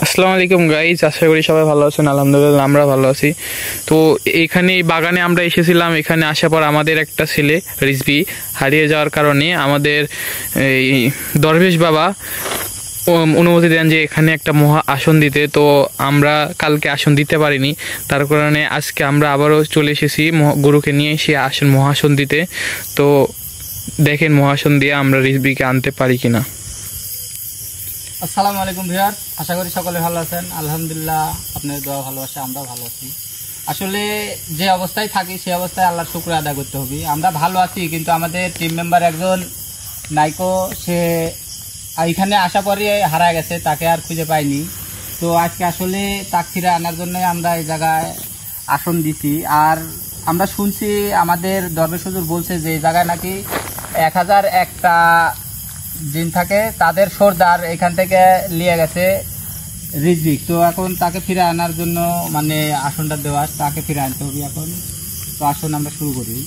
আসসালামু আলাইকুম গাইজ, আশা করি সবাই ভালো আছেন। আলহামদুলিল্লাহ আমরা ভালো আছি। তো এইখানে এই বাগানে আমরা এসেছিলাম। এখানে আসার পর আমাদের একটা ছেলে রিজভি হারিয়ে যাওয়ার কারণে আমাদের এই দরবেশ বাবা অনুমতি দেন যে এখানে একটা মহা আসন দিতে। তো আমরা কালকে আসন দিতে পারিনি, তার কারণে আজকে আমরা আবারও চলে এসেছি গুরুকে নিয়ে এসে আসন মহাসন দিতে। তো দেখেন মহাসন দিয়ে আমরা রিজভিকে আনতে পারি কিনা। আসসালামু আলাইকুম ভিউয়ার্স, আশা করি সকলে ভালো আছেন। আলহামদুলিল্লাহ আপনাদের দোয়া ভালোবাসা আমরা ভালো আছি। আসলে যে অবস্থায় থাকি সেই অবস্থায় আল্লাহর শুকর আদায় করতে হবে। আমরা ভালো আছি, কিন্তু আমাদের টিম মেম্বার একজন নাইকো, সে এখানে আসা পরে হারা গেছে, তাকে আর খুঁজে পাইনি। তো আজকে আসলে তাকে ফিরে আনার জন্য আমরা এই জায়গায় আসন দিছি। আর আমরা শুনছি আমাদের দরবেশ হুজুর বলছে যে এই জায়গায় নাকি 1001টা জিন থাকে, তাদের সর্দার এখান থেকে নিয়ে গেছে রিজভিক। তো এখন তাকে ফিরে আনার জন্য মানে আসনটা দেওয়া, তাকে ফিরে আনতে হবে এখন। তো আসুন আমরা শুরু করি।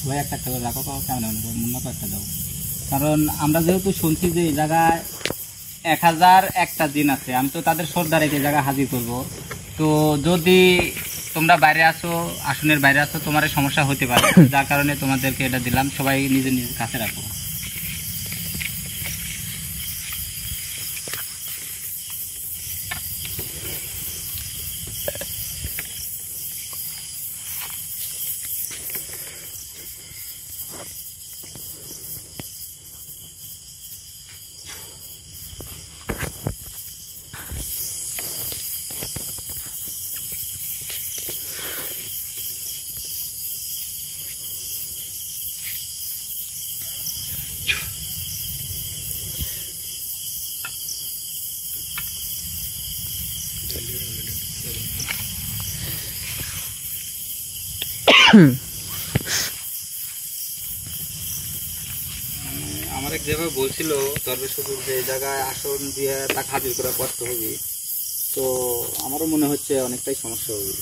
ভাই একটা করে রাখো, কেমন মূল্য একটা দাও। কারণ আমরা যেহেতু শুনছি যে এই জায়গায় 1001টা দিন আছে, আমি তো তাদের সর্দার এই জায়গায় হাজির করব। তো যদি তোমরা বাইরে আসো, আসনের বাইরে আসো, তোমার সমস্যা হতে পারে, যার কারণে তোমাদেরকে এটা দিলাম। সবাই নিজের নিজের কাছে রাখো। আমার এক যেভাবে বলছিল দরবেশ হুজুর যে এই জায়গায় আসন দিয়ে তাকে হাজির করা কষ্ট হবে, তো আমারও মনে হচ্ছে অনেকটাই সমস্যা হবে।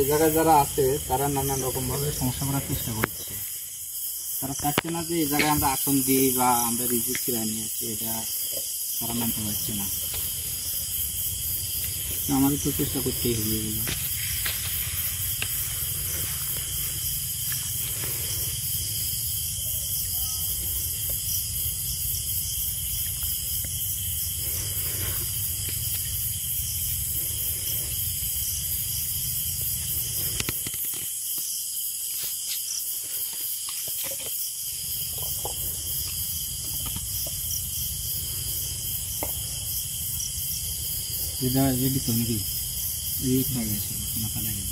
এই জায়গায় যারা আছে তারা নানান রকম ভাবে সমস্যা করার চেষ্টা করছে। তারা চাচ্ছে না যে এই জায়গায় আমরা আসন দিই বা আমরা রিজিক ফিরাই নিয়ে আসি, এটা তারা মানতে পারছে না। আমাদের তো চেষ্টা করতেই হবে এগুলো। রেডি তো নাকি মাথা লাগে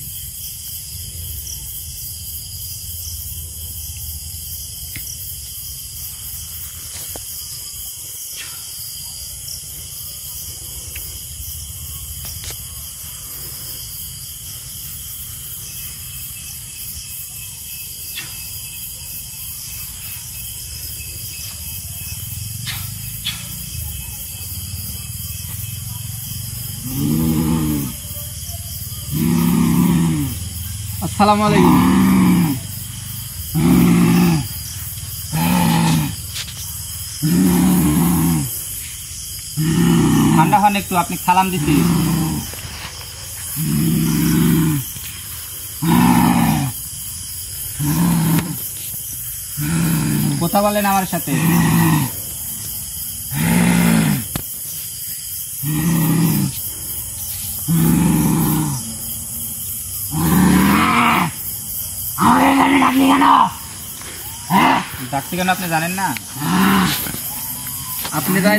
আসসালামু আলাইকুম। ঠান্ডা হন একটু, আপনি সালাম দিছি। কথা বলেন আমার সাথে। ডাকছি কেন আপনি জানেন না? আপনারা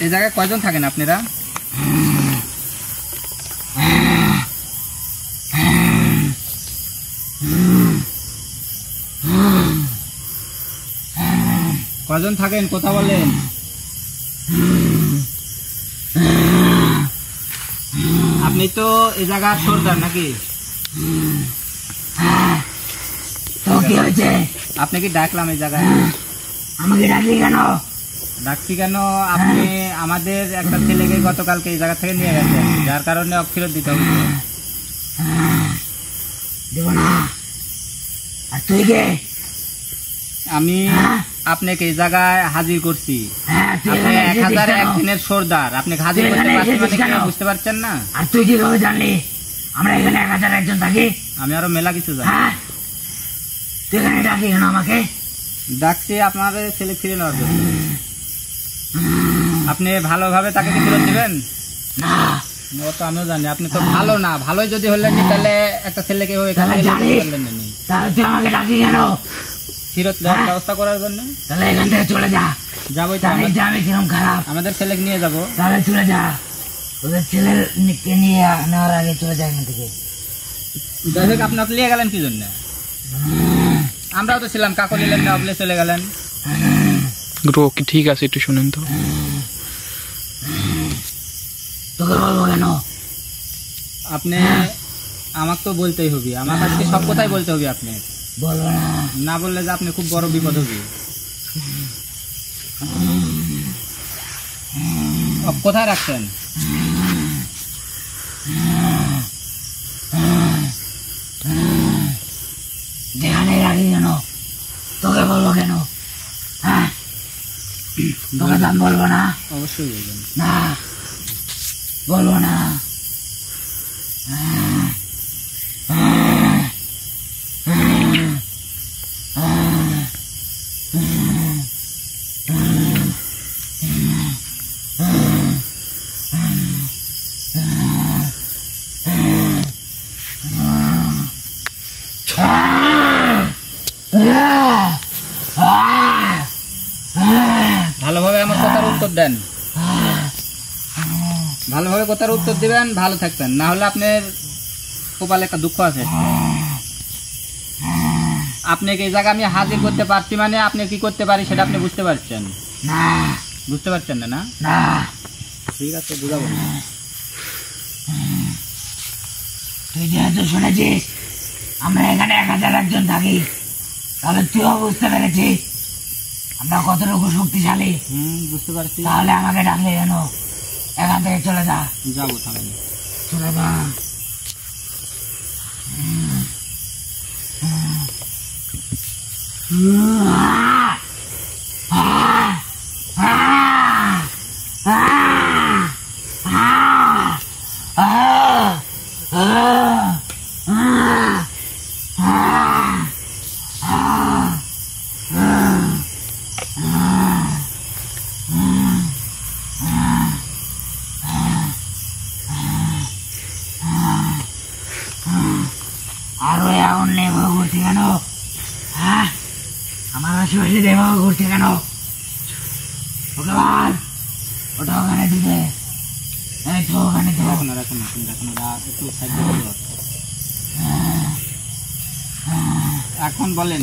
এই জায়গায় কয়জন থাকেন আপনারা? কয়জন থাকেন কথা বলেন। আপনি তো এই জায়গার সর্দার নাকি? আপনি কি ডাকলাম এই জায়গায়? আমাকে ডাকলি কেন? ডাকছি কেন, আপনি আমাদের একটা ছেলেকে গতকালকে এই জায়গা থেকে নিয়ে গেছেন, যার কারণে ফেরত দিতে হবে। দেব না। আর তুই কে? আমি আপনাকে এই জায়গায় হাজির করছি। আপনি 1001 দিনের সর্দার, আপনি হাজির করতে পারছেন মানে কি বুঝতে পারছেন না? আর তুই কিভাবে জানলি আমরা এখানে 1001 জন থাকি? আমি আরো মেলা কিছু জানি। তুই এখানে ডাকলি কেন আমাকে? ডাকছি আপনার ছেলে ফিরে নেওয়ার জন্য। আপনি ভালোভাবে তাকে কি ফেরত দিবেন? না, ও তো আমিও জানি আপনি তো ভালো না। ভালোই যদি হলেন তাহলে একটা ছেলেকে তাহলে তুই আমাকে ডাকলি কেন? ফেরত দেওয়ার ব্যবস্থা করার জন্য। তাহলে এখান থেকে চলে যা। যাবো আমি কিরম খারাপ। আমাদের ছেলেকে নিয়ে যাবো। তাহলে চলে যা, ওদের ছেলের নিয়ে নেওয়ার আগে চলে যা এখান থেকে। যাই হোক, আপনি নিয়ে গেলেন কি জন্য? আমরাও তো ছিলাম, কাকু নিলেন না, আপনি চলে গেলেন। গ্রো কি ঠিক আছে, একটু শুনেন তো। তোকে বলবো কেন? আপনি আমাকে তো বলতেই হবে, আমার কাছে সব কথাই বলতে হবে। আপনি বলবো না। না বললে যে আপনি খুব বড় বিপদ হবে। কোথায় রাখছেন? যেখানে রাখি কেন, তোকে বলবো কেন? হ্যাঁ, তোকে দাম বলবো না। অবশ্যই বলবেন। না, বলবো না। ভালোভাবে আমার কথার উত্তর দেন। ভালোভাবে কথার উত্তর দিবেন, ভালো থাকবেন। না হলে আপনার কপালে একটা দুঃখ আছে। আপনাকে এই জায়গা আমি হাজির করতে পারছি মানে আপনি কি করতে পারি সেটা আপনি বুঝতে পারছেন? বুঝতে পারছেন না? না, ঠিক আছে, বুঝাবো না। তুই যেহেতু শুনেছিস আমরা এখানে 1001 জন থাকি, তাহলে তুইও বুঝতে পেরেছিস আমরা কতটুকু শক্তিশালী। বুঝতে পারছি। তাহলে আমাকে ডাকলে কেন? এখান থেকে চলে যা। যাবো তাহলে। চলে যা। আর ওই আগুন নেভাবে ঘুরছে কেন? হ্যাঁ, আমার আশেপাশে নেভাবে ঘুরছে কেন? ওকে বল, ওটা ওখানে দিতে। এই তো ওখানে তো রাখুন রাখুন রাখুন রাখুন একটু সাইড করে এখন বলেন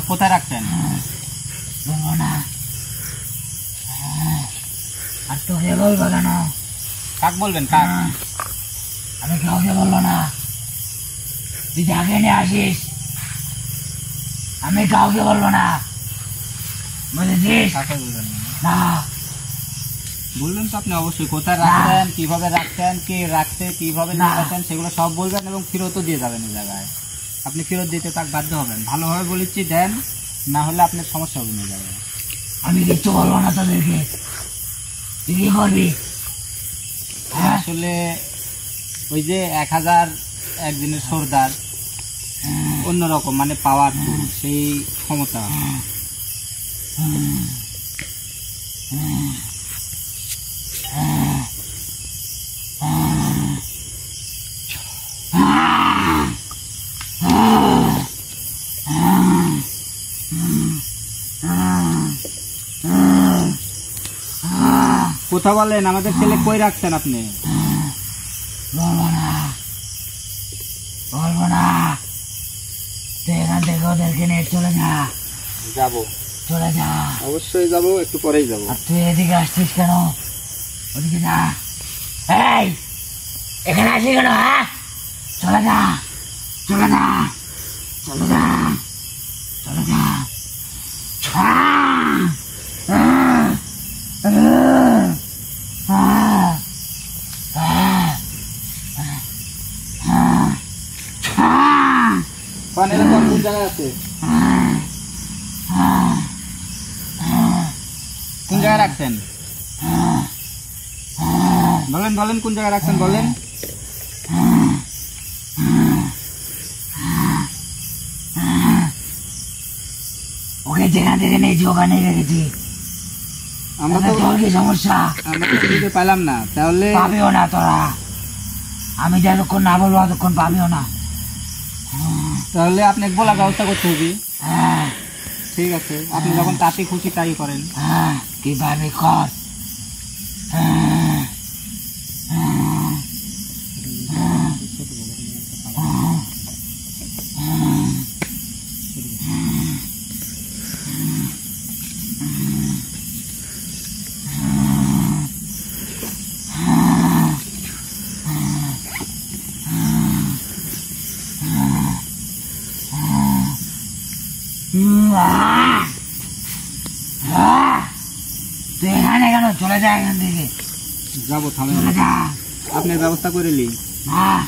কোথায় রাখছেন? বলবো না। আর তোকে বলবো কেন? কাক বলবেন কাক? আমি কাউকে বলবো না, তুই যাকে নিয়ে আসিস আমি কাউকে বলবো না, বুঝেছিস? কাকে বলবেন না বলবেন তো আপনি অবশ্যই কোথায় রাখছেন, কিভাবে রাখছেন, কে রাখছে, কিভাবে নিয়ে রাখছেন সেগুলো সব বলবেন এবং ফেরতও দিয়ে যাবেন এই জায়গায়। আপনি ফেরত দিতে তাক বাধ্য হবেন। ভালোভাবে বলেছি দেন, না হলে আপনার সমস্যা হবে নিয়ে যাবে। আমি কিচ্ছু বলবো না তোদেরকে, তুই কি করবি? আসলে ওই যে 1000 একদিনের সর্দার অন্যরকম, মানে পাওয়ারফুল, সেই ক্ষমতা। কথা বলেন, আমাদের ছেলে কই রাখছেন আপনি? বলবো না, বলবো না, তুই এখান থেকে ওদেরকে নিয়ে চলে যা। যাবো, চলে যা। অবশ্যই যাবো, একটু পরেই যাবো। আর তুই এদিকে আসছিস কেন? ওদিকে যা। এই এখানে আসি কেন? হ্যাঁ, চলে যা, চলে যা, চলে যা, চলে যা। কোন জায়গায় আছে? কোন জায়গায় রাখছেন বলেন, বলেন কোন জায়গায় রাখছেন বলেন। ওকে যেখান থেকে নিয়েছি ওখানে রেখেছি। আমরা তো তোর কি সমস্যা? আমরা তো দিতে পাইলাম না, তাহলে পাবিও না তোরা। আমি যতক্ষণ না বলবো ততক্ষণ পাবিও না। তাহলে আপনি বলার ব্যবস্থা করতে হবে। হ্যাঁ ঠিক আছে, আপনি যখন তাতে খুশি তাই করেন। হ্যাঁ, কি পারবি কর। তুই এখানে কেন? চলে যা এখান থেকে, যাবো, থামেন, চলে যা। আপনার ব্যবস্থা করে নি। হ্যাঁ,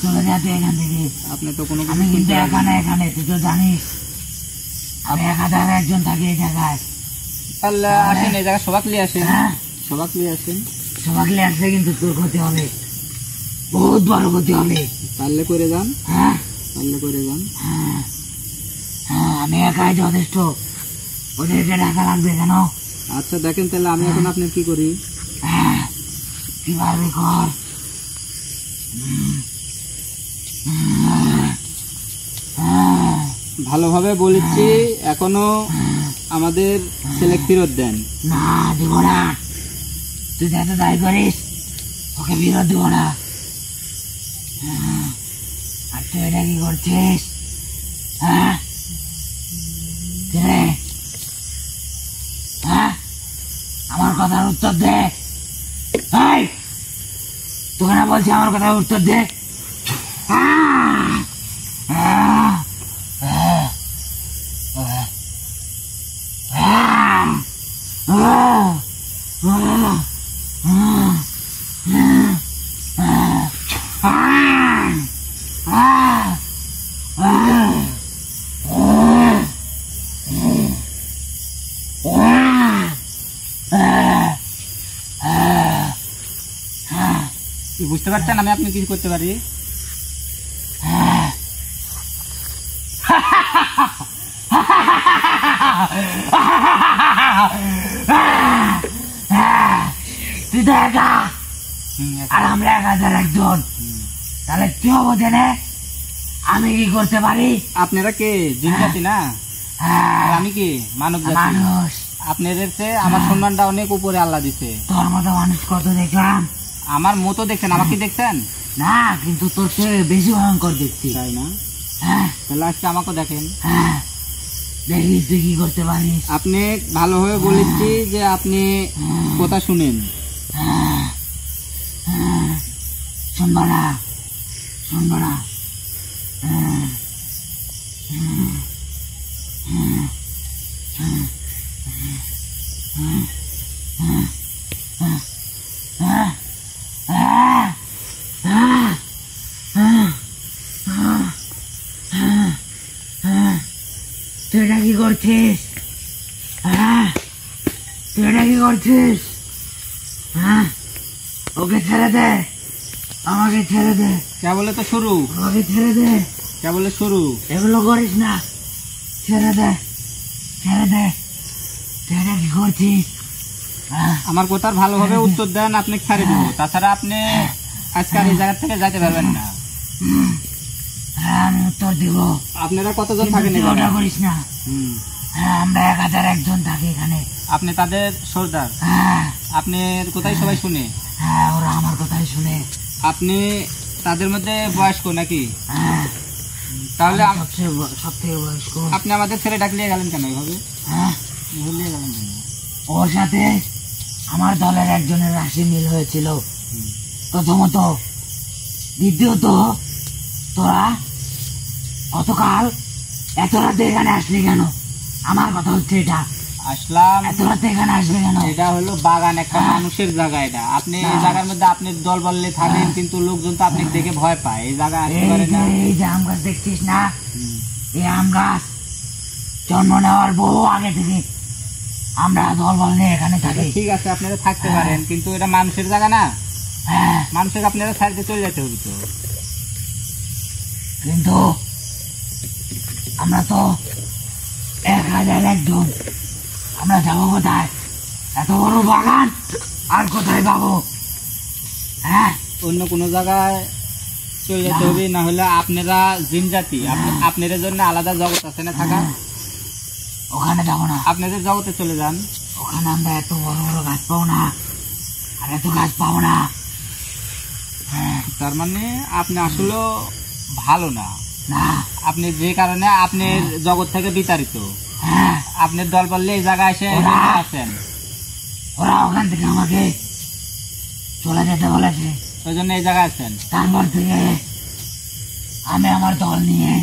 চলে যা তুই এখান থেকে। আপনি তো কোনো আমি কিন্তু এখানে এখানে তুই তো জানিস আমি 1000 একজন থাকি এই জায়গায়। তাহলে আসেন এই জায়গায় সবাক নিয়ে আসেন। হ্যাঁ, সবাক নিয়ে আসেন। সবাইকে আসলে কিন্তু তোর ক্ষতি হবে, বহুত বড় ক্ষতি হবে। পারলে করে যান, হ্যাঁ পারলে করে যান। হ্যাঁ হ্যাঁ, আমি একাই যথেষ্ট, ওদেরকে ডাকা লাগবে কেন? আচ্ছা দেখেন তাহলে আমি এখন আপনার কি করি। হ্যাঁ, কি পারবি কর। ভালোভাবে বলেছি, এখনো আমাদের ছেলে ফেরত দেন। না দিব না, তুই যাতে দায়ী করিস ওকে ফেরত দিব না। আর তুই এটা কি করছিস? হ্যাঁ রে, হ্যাঁ আমার কথার উত্তর দে। এই তোকে না বলছি আমার কথার উত্তর দে। বুঝতে পারছেন আমি আপনি কি করতে পারি? তুই তো একা আর আমরা 1000 একজন, তাহলে তুইও বোঝে নে আমি কি করতে পারি। আপনারা কে জিন জাতি না? আর আমি কি মানব জাতি। মানুষ আপনাদের চেয়ে আমার সম্মানটা অনেক উপরে আল্লাহ দিছে। তোর মতো মানুষ কত দেখলাম। আমার মতো দেখছেন, আমাকে দেখছেন না, কিন্তু তোর চেয়ে বেশি ভয়ঙ্কর দেখছি। তাই না? হ্যাঁ তাহলে আজকে আমাকে দেখেন। হ্যাঁ, দেখিস তুই কি করতে পারিস। আপনি ভালোভাবে বলেছি যে আপনি কথা শুনেন। হ্যাঁ হ্যাঁ, শুনবো না, শুনবো না। হ্যাঁ হ্যাঁ হ্যাঁ হ্যাঁ হ্যাঁ হ্যাঁ হ্যাঁ হ্যাঁ হ্যাঁ হ্যাঁ, তুই এটা কি করছিস? হ্যাঁ, তুই এটা কি করছিস? হ্যাঁ, ওকে ছেড়ে দে, আমাকে ছেড়ে দে। কে বলে তো শুরু, আমাকে ছেড়ে দে। কে বলে শুরু? এগুলো করিস না, ছেড়ে দে, ছেড়ে দে। তুই এটা কি করছিস? হ্যাঁ, আমার কথার ভালোভাবে উত্তর দেন, আপনি ছাড়ে দেবো। তাছাড়া আপনি আজকাল এই জায়গা থেকে যাইতে পারবেন না। হ্যাঁ, আমি উত্তর দিব। আপনারা কতজন কিন্তু থাকেন তুই এখানে? ওটা করিস না। হ্যাঁ, আমরা 1001 থাকি এখানে। আপনি তাদের সর্দার? হ্যাঁ আপনি কোথায় সবাই শুনে? হ্যাঁ, ওরা আমার কথাই শুনে। আপনি তাদের মধ্যে বয়স্ক নাকি? হ্যাঁ, তাহলে সব থেকে বয়স্ক। আপনি আমাদের ছেলে ডাকলিয়ে গেলেন কেন এভাবে? হ্যাঁ, ভুলিয়ে গেলেন কেন? ওর সাথে আমার দলের একজনের রাশি মিল হয়েছিল প্রথমত। দ্বিতীয়ত, তোরা গতকাল এত রাতে এখানে আসলি কেন? আমার কথা হচ্ছে এটা, আসলাম এত রাতে এখানে আসবে কেন? এটা হলো বাগান, একটা মানুষের জায়গা। এটা আপনি এই জায়গার মধ্যে আপনি দল বললে থাকেন, কিন্তু লোকজন তো আপনি দেখে ভয় পায়। এই জায়গা আসতে পারে না। এই যে আম গাছ দেখছিস না, এই আম গাছ জন্ম নেওয়ার বহু আগে থেকে আমরা দল বল নিয়ে এখানে থাকি। ঠিক আছে, আপনারা থাকতে পারেন, কিন্তু এটা মানুষের জায়গা না। হ্যাঁ, মানুষের আপনারা সাইডে চলে যেতে হবে তো। কিন্তু আমরা তো 1001 জন, আমরা যাবো কোথায়? এত বড় বাগান আর কোথায় পাবো? হ্যাঁ, অন্য কোনো জায়গায় চলে যেতে হবে, না হলে আপনারা জিন জাতি, আপনাদের জন্য আলাদা জগৎ আছে না থাকা। ওখানে যাবো না। আপনাদের জগতে চলে যান। ওখানে আমরা এত বড় বড় গাছ পাবো না, আর এত গাছ পাবো না। হ্যাঁ, তার মানে আপনি আসলে ভালো না। না, আপনি যে কারণে আপনার জগৎ থেকে বিতাড়িত। হ্যাঁ, আপনার দল বললে এই জায়গায় এসে এই জন্য আছেন। ওরা ওখান থেকে আমাকে চলে যেতে বলেছে, ওই জন্য এই জায়গায় আছেন। তারপর থেকে আমি আমার দল নিয়ে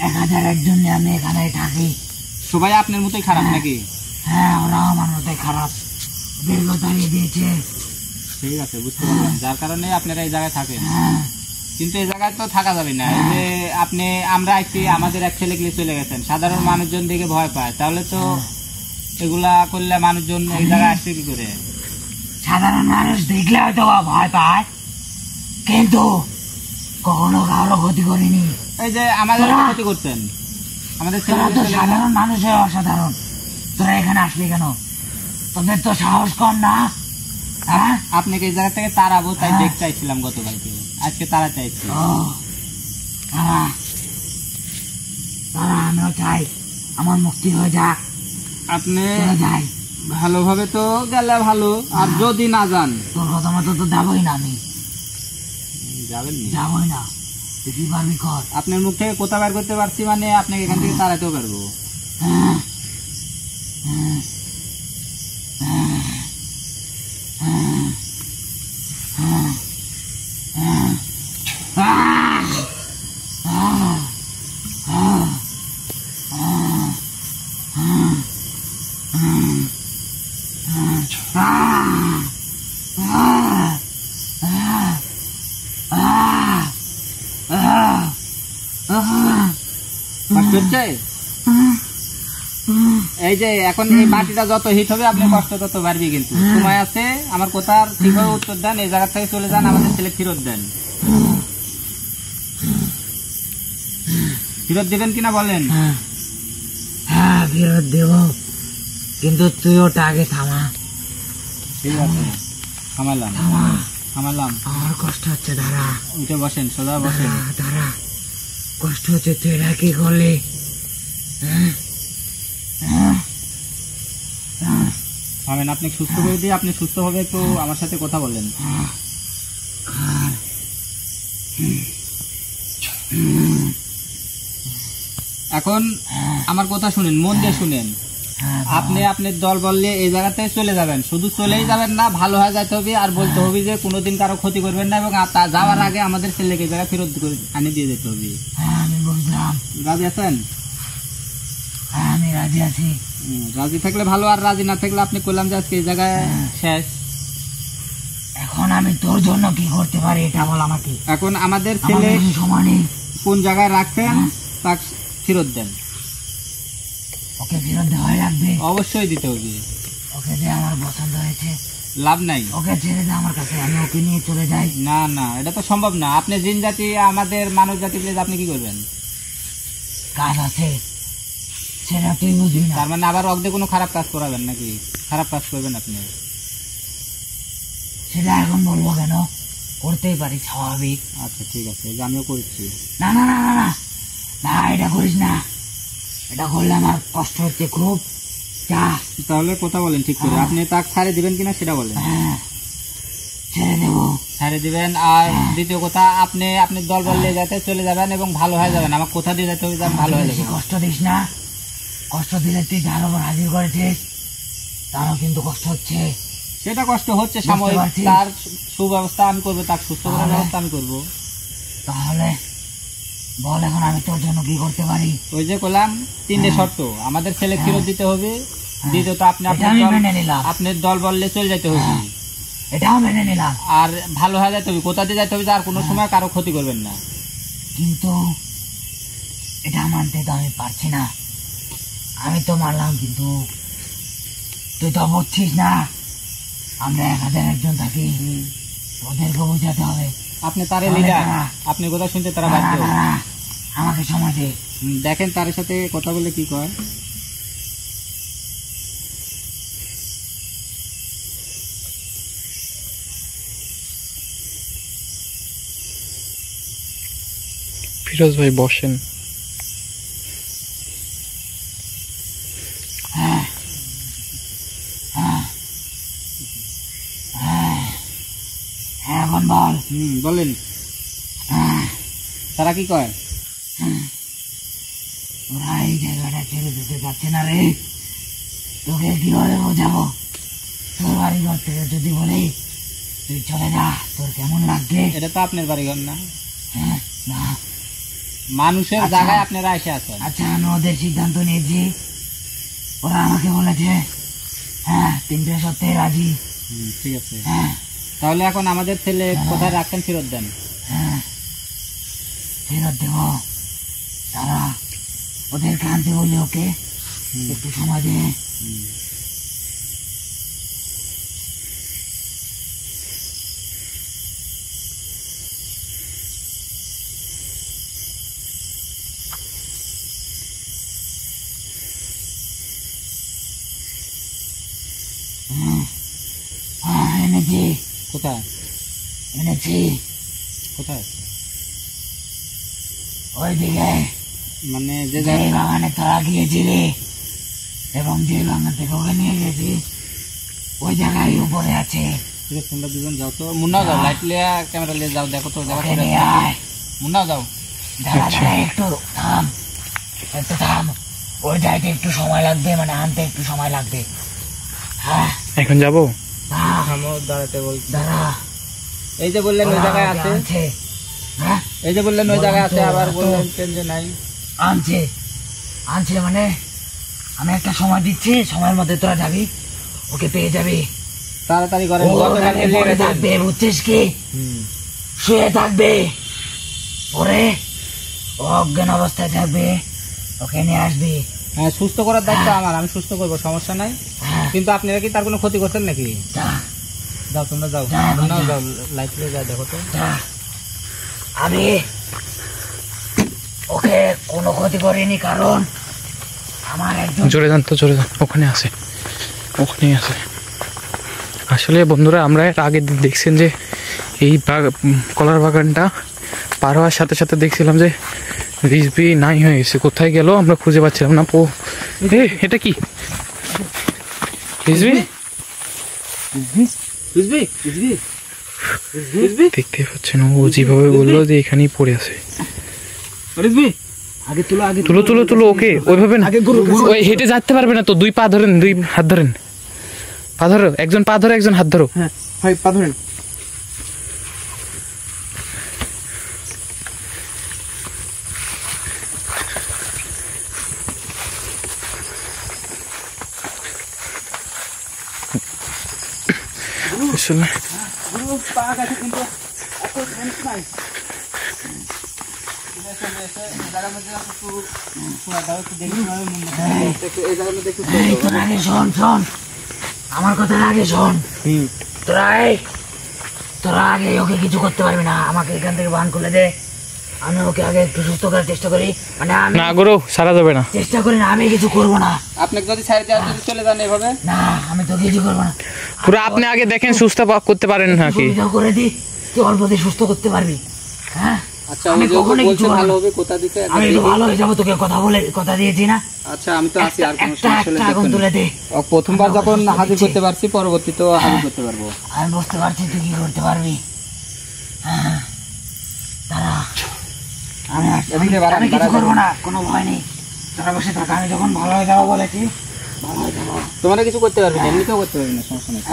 1001 জন নিয়ে আমি এখানে থাকি। সবাই আপনার মতোই খারাপ নাকি? হ্যাঁ, ওরা আমার মতোই খারাপ, দীর্ঘ তাড়িয়ে দিয়েছে। ঠিক আছে, বুঝতে পারলাম, যার কারণে আপনারা এই জায়গায় থাকেন। হ্যাঁ, কিন্তু এই জায়গায় তো থাকা যাবে না। এই যে আপনি আমরা আইছি, আমাদের এক ছেলে গিয়ে চলে গেছেন, সাধারণ মানুষজন দেখে ভয় পায়, তাহলে তো এগুলা করলে মানুষজন এই জায়গায় আসবে কি করে? সাধারণ মানুষ দেখলে হয়তো বা ভয় পায়, কিন্তু কখনো কারো ক্ষতি করিনি। এই যে আমাদের ক্ষতি করতেন, আমাদের ছেলে তোরা তো সাধারণ মানুষের অসাধারণ। তোরা এখানে আসলি কেন? তোদের তো সাহস কম না? হ্যাঁ, আপনাকে এই জায়গা থেকে তাড়াবো, তাই হ্যাঁ। দেখতে চাইছিলাম গতকালকে, আজকে তারা চাইছি। ও তারা, তারা আমিও চাই আমার মুক্তি হয়ে যাক, আপনি চলে যাই। ভালোভাবে তো গেলে ভালো, আর যদি না যান তোর কথা মতো তো যাবোই না, আমি যাবেন না। যাবোই না। তুই কি পারবি কর। আপনার মুখ থেকে কোথা বের করতে পারছি, মানে আপনাকে এখান থেকে তাড়াতেও পারবো। হ্যাঁ হ্যাঁ হ্যাঁ হ্যাঁ হ্যাঁ হ্যাঁ আহ! আহ! আহ! আহ! আহ! কষ্ট হচ্ছে? এই যে এখন এই মাটিটা যত হিট হবে আপনার কষ্ট তত বাড়বে, কিন্তু সময় আছে। আমার কথার ঠিকভাবে উত্তর দেন, এই জায়গা থেকে চলে যান, আমাদের ছেলে ফেরত দেন। ফেরত দিবেন কিনা বলেন? হ্যাঁ, ফেরত দেব, কিন্তু তুই ওটা আগে থামা। ঠিক আছে, থামালাম থামা, থামালাম। আমার কষ্ট হচ্ছে। দাঁড়া, উঠে বসেন, সোজা বসেন। দাঁড়া, দাঁড়া, কষ্ট হচ্ছে। তুই এটা কি করলি? হ্যাঁ? হ্যাঁ? থামেন, আপনি সুস্থ করে দিয়ে আপনি সুস্থভাবে একটু আমার সাথে কথা বলেন। এখন আমার কথা শুনেন, মন দিয়ে শুনেন। আপনি আপনার দল বললে এই জায়গাতে চলে যাবেন, শুধু চলেই যাবেন না, ভালো হয়ে যেতে হবে। আর বলতে হবে যে কোনোদিন কারো ক্ষতি করবেন না, এবং যাওয়ার আগে আমাদের ছেলেকে এই জায়গায় ফেরত আনি দিয়ে যেতে হবে। আমি বুঝলাম। রাজি আছেন? আমি রাজি আছি। রাজি থাকলে ভালো, আর রাজি না থাকলে আপনি করলাম যে আজকে এই জায়গায় শেষ। এখন আমি তোর জন্য কি করতে পারি এটা বল আমাকে। এখন আমাদের ছেলে সমানে কোন জায়গায় রাখছেন তা ফেরত দেন। ওকে ফেরত দেওয়া লাগবে? অবশ্যই দিতে হবে। ওকে যে আমার পছন্দ হয়েছে, লাভ নাই। ওকে ছেড়ে দে আমার কাছে, আমি ওকে নিয়ে চলে যাই। না না, এটা তো সম্ভব না। আপনি জিন জাতি, আমাদের মানব জাতি, আপনি কি করবেন? কাজ আছে সেটা তুই বুঝবি না। তার মানে আবার অগ্দে কোনো খারাপ কাজ করাবেন নাকি? খারাপ কাজ করবেন আপনি? সেটা এখন বলবো কেন, করতেই পারি, স্বাভাবিক। আচ্ছা ঠিক আছে, আমিও করছি। না না না না না না, এটা করিস না, এটা করলে আমার কষ্ট হচ্ছে খুব। যা, তাহলে কথা বলেন ঠিক করে, আপনি তাকে ছাড়ে দিবেন কিনা সেটা বলেন। হ্যাঁ ছেড়ে দেবো। ছাড়ে দিবেন। আর দ্বিতীয় কথা, আপনি আপনার দল বললে যাতে চলে যাবেন এবং ভালো হয়ে যাবেন। আমার কোথা দিয়ে যেতে হবে, ভালো হয়ে যাবে। কষ্ট দিস না, কষ্ট দিলে তুই যার উপর হাজির করেছিস তারও কিন্তু কষ্ট হচ্ছে। সেটা কষ্ট হচ্ছে সাময়িক, তার সুব্যবস্থা আমি করবো, তার সুস্থ করার ব্যবস্থা আমি করবো। তাহলে বল এখন আমি তোর জন্য কি করতে পারি? ওই যে বললাম 3টে শর্ত। আমাদের ছেলে ফেরত দিতে হবে, দ্বিতীয়ত আপনি আপনার দল বললে চলে যেতে হবে, এটাও মেনে নিলাম। আর ভালো হয়ে যেতে হবে, কোথা দিয়ে যেতে হবে, আর কোনো সময় কারো ক্ষতি করবেন না। কিন্তু এটা মানতে তো আমি পারছি না। আমি তো মানলাম, কিন্তু তুই তো বুঝছিস না আমরা 1000 একজন থাকি, ওদেরকে বোঝাতে হবে। আপনি তারে লিডার, আপনি কথা শুনতে তারা বাধ্য। আমাকে সময় দে। দেখেন তার সাথে কথা বলে কি কয়। ফিরোজ ভাই বসেন। এখন বল। বলেন তারা কি কয়? ওরা এই জায়গাটা ছেড়ে দিতে পারছে না রে, তোকে কিভাবে বোঝাবো? তোর বাড়ি ঘর থেকে যদি বলি তুই চলে যা, তোর কেমন লাগবে? এটা তো আপনার বাড়িঘর না। না, মানুষের জায়গায় আপনারা এসে আছেন। আচ্ছা আমি ওদের সিদ্ধান্ত নিয়েছি, ওরা আমাকে বলেছে 3টে সপ্তাহে রাজি। ঠিক আছে, তাহলে এখন আমাদের ছেলে কোথায় রাখছেন ফেরত দেন। ফেরত দেব, তারা ওদেরকে আনতে বলি, ওকে একটু সময় দে। এনেছি। কোথায় এনেছি? কোথায়? ওইদিকে, মানে যে বাগানে তোরা গিয়েছিলি এবং যে বাগান থেকে ওকে নিয়ে গেছি ওই জায়গায় উপরে আছে। তোমরা দুজন যাও তো, মুন্নাও যাও, লাইট লিয়া ক্যামেরা লিয়ে যাও, দেখো তো জায়গা। মুন্নাও যাও। একটু থাম, একটু থাম, ওই যাইতে একটু সময় লাগবে, মানে আনতে একটু সময় লাগবে। এখন যাবো? দাঁড়াতে বল, দাঁড়া। এই যে বললেন ওই জায়গায় আছে, এই যে বললেন ওই জায়গায় আছে, আবার বললেন যে নাই। আনছে আনছে মানে আমি একটা সময় দিচ্ছি, সময়ের মধ্যে তোরা যাবি, ওকে পেয়ে যাবি। তাড়াতাড়ি করেন, থাকবে বুঝছিস কি? শুয়ে থাকবে, পরে অজ্ঞান অবস্থায় থাকবে, ওকে নিয়ে আসবি। হ্যাঁ, সুস্থ করার দায়িত্ব আমার, আমি সুস্থ করবো, সমস্যা নাই। কিন্তু আপনারা কি তার কোনো ক্ষতি করছেন নাকি? যাও তোমরা যাও, যাও লাইট লিয়ে যাও, দেখো তো। আমি ওকে কোনো ক্ষতি করিনি, কারণ আমার একজন। জোরে যান তো, জোরে যান, ওখানে আছে, ওখানেই আছে। আসলে বন্ধুরা, আমরা এর আগে দেখছেন যে এই কলার বাগানটা পার হওয়ার সাথে সাথে দেখছিলাম যে রিজবি নাই হয়ে গেছে। কোথায় গেল আমরা খুঁজে পাচ্ছিলাম না। এটা কি রিজবি? বুঝবি বুঝবি বুঝবি দেখতে পাচ্ছেন ও যেভাবে বললো যে এখানেই পড়ে আছে। বুঝবি আগে তুলো আগে তুলো তুলো তুলো ওকে ওইভাবে না, ওই হেঁটে যেতে পারবে না তো, 2 পা ধরেন, 2 হাত ধরেন, পা ধরো, একজন পা ধরো, একজন হাত ধরো। হ্যাঁ ভাই পা ধরেন। আসলে পা কাছে কিন্তু এত সেন্স নাই। শোন শোন, আমার কথা আগে শোন। তোরা আগে ওকে কিছু করতে পারবি না, আমাকে এখান থেকে বান খুলে দে, আমি ওকে আগে একটু সুস্থ করার চেষ্টা করি। মানে আমি না গুরু সারা যাবে না, চেষ্টা করি না, আমি কিছু করবো না। আপনাকে যদি ছাড়ে দেওয়া যদি চলে যান এভাবে, না আমি তো কিছু করবো না। পুরো আপনি আগে দেখেন সুস্থ করতে পারেন নাকি। সুবিধা করে দি, তুই অল্পতে সুস্থ করতে পারবি। হ্যাঁ আচ্ছা আমি কখনো কিছু ভালো হবে কোথা দিতে আমি একটু ভালো হয়ে যাবো, তোকে কথা দিয়েছি না। আচ্ছা আমি তো আছি, আর কোনো একটা সমস্যা হলে আগুন তুলে দে। প্রথমবার যখন হাজির করতে পারছি পরবর্তীতেও হাজির করতে পারবো। আমি বুঝতে পারছি তুই কি করতে পারবি। হ্যাঁ দাঁড়া, আমি কিছু করবো না, কোনো ভয় নেই, তোরা বসে থাক। আমি যখন ভালো হয়ে যাবো বলেছি, ভালো হয়ে যাবো। তোমরা কিছু করতে পারবে না, এমনিতেও করতে পারবে না, সমস্যা নেই।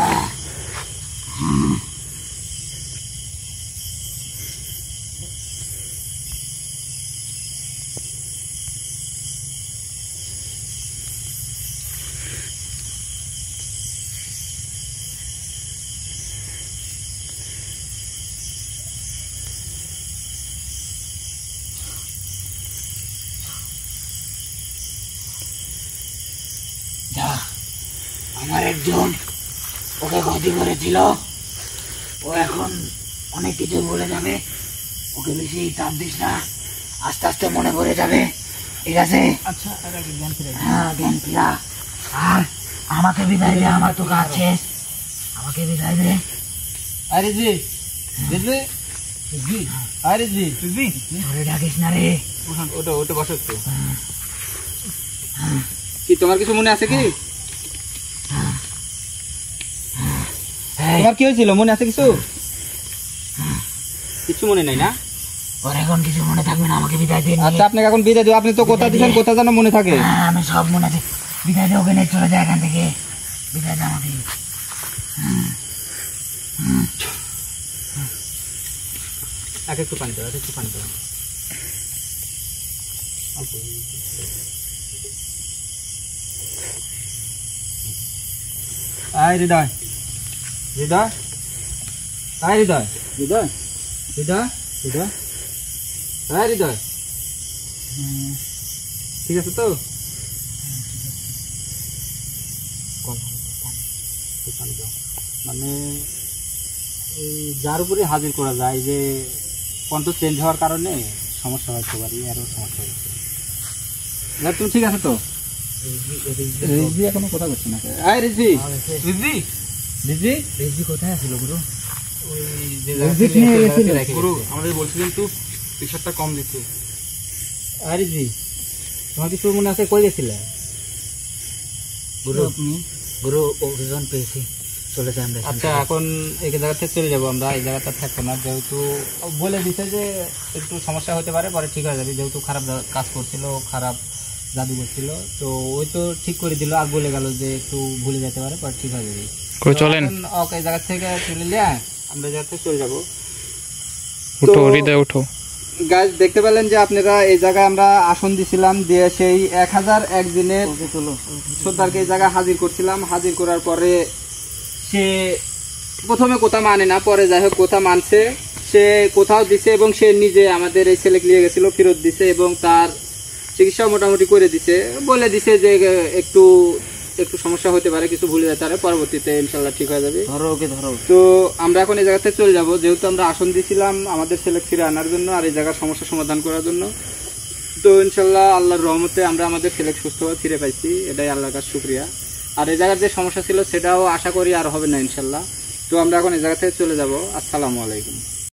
যা, আমার একজন ওকে ক্ষতি করেছিল, ও এখন অনেক কিছু বলে যাবে, ওকে বেশি চাপ দিস না, আস্তে আস্তে মনে পড়ে যাবে, ঠিক আছে? আচ্ছা হ্যাঁ জ্ঞান ফিরা। আর আমাকে বিদায় দে, আমার তো কাজ শেষ, আমাকে বিদায় দে। আরে জি বুঝলি বুঝলি, আরে জি বুঝলি, ধরে ডাকিস না রে। ওটা ওটা বসো একটু। কি তোমার কিছু মনে আছে কি? তোমার কি হয়েছিল, মনে আছে কিছু? কিছু মনে নাই না? ওর এখন কিছু মনে থাকবে না, আমাকে বিদায় দে। আচ্ছা আপনাকে এখন বিদায় দেবো, আপনি তো কোথা দিচ্ছেন কোথা যেন মনে থাকে। হ্যাঁ আমি সব মনে আছে, বিদায় দে, ওকে নিয়ে চলে যায় এখান থেকে, বিদায় দে আমাকে। একটু পানি দাও, একটু পানি দাও। আয় হৃদয়, হৃদয়, আয় হৃদয়, হৃদয়, হৃদয়, হৃদয়, আয় হৃদয়, ঠিক আছে তো? মানে এই যার উপরে হাজির করা যায় যে কণ্ঠ চেঞ্জ হওয়ার কারণে সমস্যা হতে পারে, আরও সমস্যা হচ্ছে। তুমি ঠিক আছে তো? রিজভি এখনো কথা বলছে না। আয় রিজভি, রিজভি, রিজভি, রেজি কোথায় আছিল গুরু? গুরু আমাদের বলছিলেন তো প্রেশারটা কম দিতে। আয় রিজভি, তোমার কিছু মনে আছে, কই গেছিলে? গুরু গুরু অভিযান পেয়েছি, চলে যাই আমরা। আচ্ছা এখন এই জায়গা থেকে চলে যাবো আমরা, এই জায়গাটা থাকবো না, যেহেতু বলে দিছে যে একটু সমস্যা হতে পারে, পরে ঠিক হয়ে যাবে, যেহেতু খারাপ কাজ করছিল, খারাপ জাদু করছিল, তো ওই তো ঠিক করে দিল, আর বলে গেল যে একটু ভুলে যেতে পারে, পরে ঠিক হয়ে যাবে। চলেন ওকে এই জায়গা থেকে চলে নিয়ে আমরা এই জায়গা থেকে চলে যাবো। উঠো হৃদয় উঠো। গাইজ দেখতে পেলেন যে আপনারা এই জায়গায় আমরা আসন দিছিলাম, দিয়ে সেই 1001 দিনের সর্দারকে এই জায়গায় হাজির করছিলাম। হাজির করার পরে সে প্রথমে কথা মানে না, পরে যাই হোক কথা মানছে, সে কোথাও দিছে এবং সে নিজে আমাদের এই ছেলেকে নিয়ে গেছিল, ফেরত দিছে এবং তার চিকিৎসা মোটামুটি করে দিছে, বলে দিছে যে একটু একটু সমস্যা হতে পারে, কিছু ভুলে যেতে পারে, পরবর্তীতে ইনশাল্লাহ ঠিক হয়ে যাবে। ধরো ওকে ধরো। তো আমরা এখন এই জায়গাতে চলে যাব, যেহেতু আমরা আসন দিয়েছিলাম আমাদের ছেলে ফিরে আনার জন্য আর এই জায়গার সমস্যা সমাধান করার জন্য। তো ইনশাল্লাহ আল্লাহর রহমতে আমরা আমাদের ছেলে সুস্থভাবে ফিরে পাইছি, এটাই আল্লাহর কাছে শুকরিয়া। আর এই জায়গার যে সমস্যা ছিল সেটাও আশা করি আর হবে না ইনশাল্লাহ। তো আমরা এখন এই জায়গা থেকে চলে যাব। আসসালামু আলাইকুম।